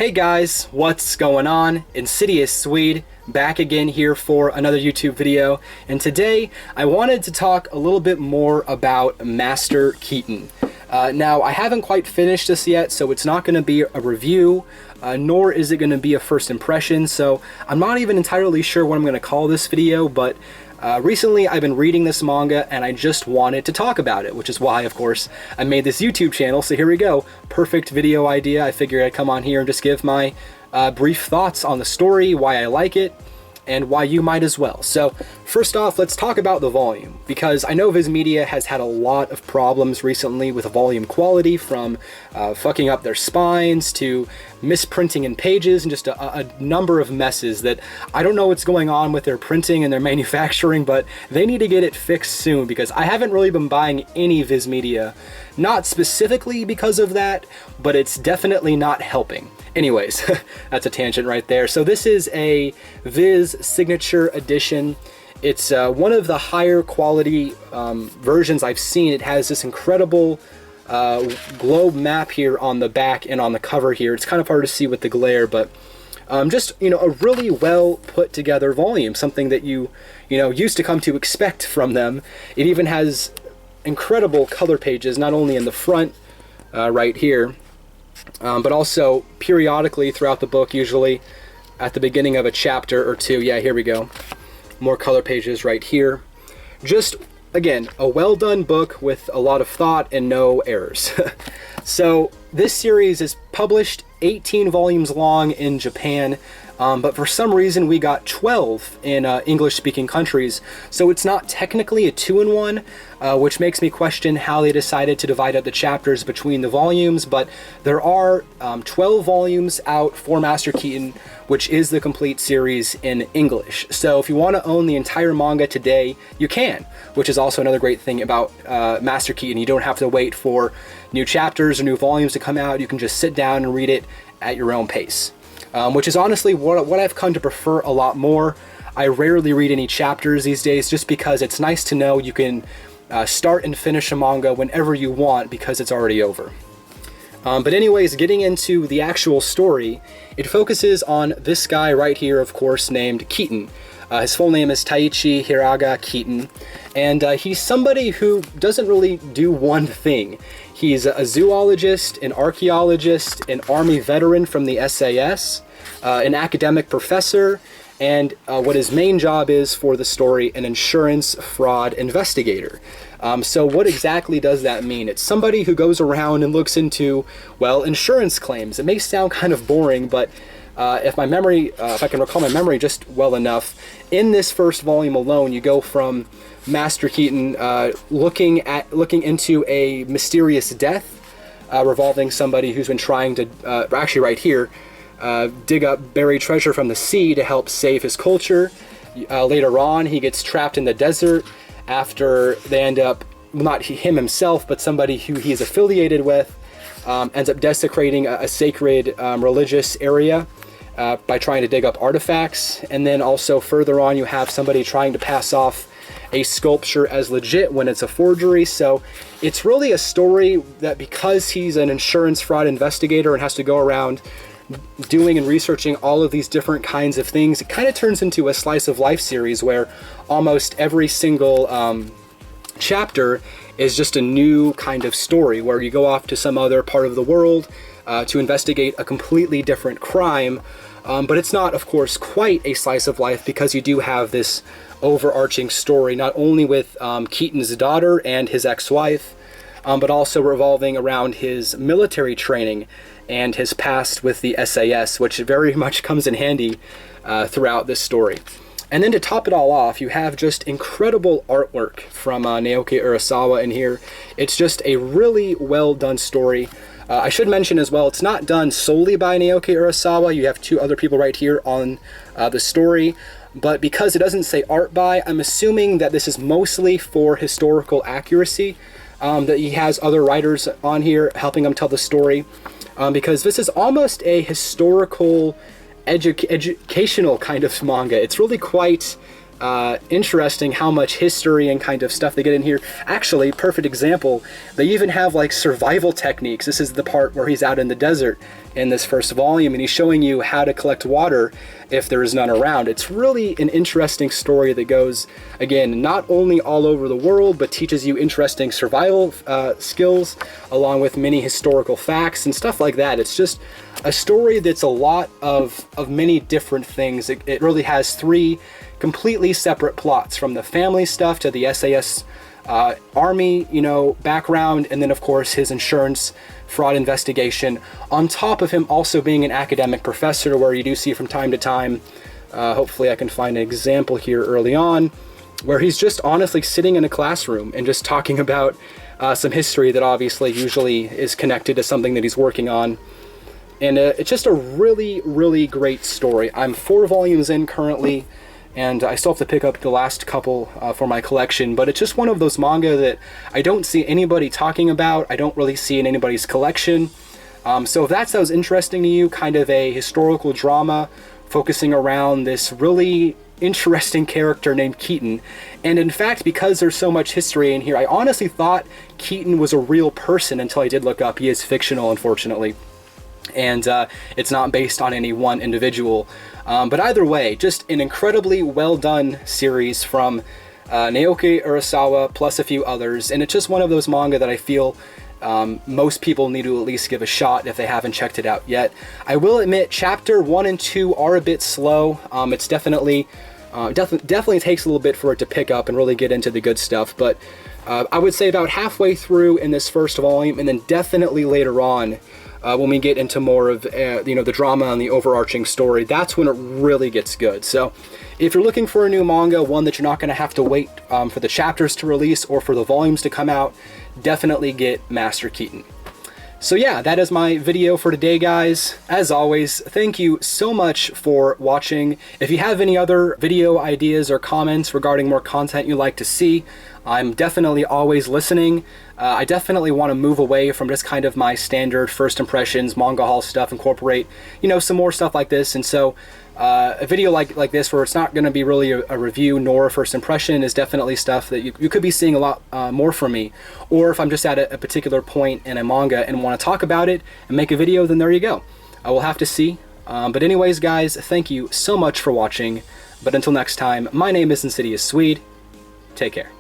Hey guys, what's going on? InsidiousSwede back again here for another YouTube video, and today I wanted to talk a little bit more about Master Keaton. Now, I haven't quite finished this yet, so it's not going to be a review, nor is it going to be a first impression, so I'm not even entirely sure what I'm going to call this video, but recently I've been reading this manga and I just wanted to talk about it, which is why, of course, I made this YouTube channel, so here we go. Perfect video idea. I figured I'd come on here and just give my brief thoughts on the story, why I like it, and why you might as well. So first off, let's talk about the volume, because I know Viz Media has had a lot of problems recently with volume quality, from fucking up their spines to misprinting in pages and just a number of messes that I don't know what's going on with their printing and their manufacturing, but they need to get it fixed soon, because I haven't really been buying any Viz Media, not specifically because of that, but it's definitely not helping. Anyways, that's a tangent right there. So this is a Viz Signature Edition. It's one of the higher quality versions I've seen. It has this incredible globe map here on the back and on the cover here. It's kind of hard to see with the glare, but just, you know, a really well put together volume, something that you used to come to expect from them. It even has incredible color pages, not only in the front right here, but also periodically throughout the book, usually at the beginning of a chapter or two. Yeah, here we go. More color pages right here. Just, again, a well done book with a lot of thought and no errors. So this series is published 18 volumes long in Japan, but for some reason we got 12 in English-speaking countries, so it's not technically a 2-in-1, which makes me question how they decided to divide up the chapters between the volumes, but there are 12 volumes out for Master Keaton, which is the complete series in English. So if you want to own the entire manga today, you can, which is also another great thing about Master Keaton. You don't have to wait for new chapters or new volumes to come out. You can just sit down and read it at your own pace, which is honestly what I've come to prefer a lot more. I rarely read any chapters these days, just because it's nice to know you can start and finish a manga whenever you want, because it's already over. But anyways, getting into the actual story, it focuses on this guy right here, of course, named Keaton. His full name is Taichi Hiraga Keaton, and he's somebody who doesn't really do one thing. He's a zoologist, an archaeologist, an army veteran from the SAS, an academic professor, and what his main job is for the story, an insurance fraud investigator. So what exactly does that mean? It's somebody who goes around and looks into, well, insurance claims. It may sound kind of boring, but if I can recall my memory just well enough, in this first volume alone, you go from Master Keaton looking into a mysterious death revolving somebody who's been trying to, actually right here, dig up buried treasure from the sea to help save his culture. Later on, he gets trapped in the desert after they end up, well, not him himself, but somebody who he's affiliated with, ends up desecrating a sacred religious area by trying to dig up artifacts. And then also further on, you have somebody trying to pass off a sculpture as legit when it's a forgery. So it's really a story that, because he's an insurance fraud investigator and has to go around doing and researching all of these different kinds of things, it kind of turns into a slice of life series where almost every single chapter is just a new kind of story, where you go off to some other part of the world to investigate a completely different crime. But it's not, of course, quite a slice of life, because you do have this overarching story, not only with Keaton's daughter and his ex-wife, but also revolving around his military training and his past with the SAS, which very much comes in handy throughout this story. And then to top it all off, you have just incredible artwork from Naoki Urasawa in here. It's just a really well done story. I should mention as well, it's not done solely by Naoki Urasawa. You have two other people right here on the story. But because it doesn't say art by, I'm assuming that this is mostly for historical accuracy, that he has other writers on here helping him tell the story. Because this is almost a historical, educational kind of manga. It's really quite interesting how much history and kind of stuff they get in here. Actually, perfect example, they even have like survival techniques. This is the part where he's out in the desert in this first volume, and he's showing you how to collect water if there is none around. It's really an interesting story that goes, again, not only all over the world, but teaches you interesting survival skills, along with many historical facts and stuff like that. It's just a story that's a lot of many different things. It really has three completely separate plots, from the family stuff to the SAS army, background, and then of course his insurance fraud investigation, on top of him also being an academic professor, where you do see from time to time, hopefully I can find an example here early on, where he's just honestly sitting in a classroom and just talking about some history that obviously usually is connected to something that he's working on. And it's just a really, really great story. I'm 4 volumes in currently, and I still have to pick up the last couple for my collection, but it's just one of those manga that I don't see anybody talking about. I don't really see in anybody's collection. So if that sounds interesting to you, kind of a historical drama focusing around this really interesting character named Keaton. And in fact, because there's so much history in here, I honestly thought Keaton was a real person until I did look up. He is fictional, unfortunately. And it's not based on any one individual. But either way, just an incredibly well done series from Naoki Urasawa plus a few others. And it's just one of those manga that I feel most people need to at least give a shot if they haven't checked it out yet. I will admit, chapter 1 and 2 are a bit slow. It's definitely takes a little bit for it to pick up and really get into the good stuff. But I would say about halfway through in this first volume, and then definitely later on, when we get into more of the drama and the overarching story, that's when it really gets good. So if you're looking for a new manga, one that you're not going to have to wait for the chapters to release or for the volumes to come out, definitely get Master Keaton. So yeah, that is my video for today, guys. As always, thank you so much for watching. If you have any other video ideas or comments regarding more content you'd like to see, I'm definitely always listening. I definitely want to move away from just kind of my standard first impressions, manga haul stuff, incorporate, some more stuff like this. And so a video like this, where it's not going to be really a review nor a first impression, is definitely stuff that you could be seeing a lot more from me. Or if I'm just at a particular point in a manga and want to talk about it and make a video, then there you go. I will have to see. But anyways, guys, thank you so much for watching. But until next time, my name is InsidiousSwede. Take care.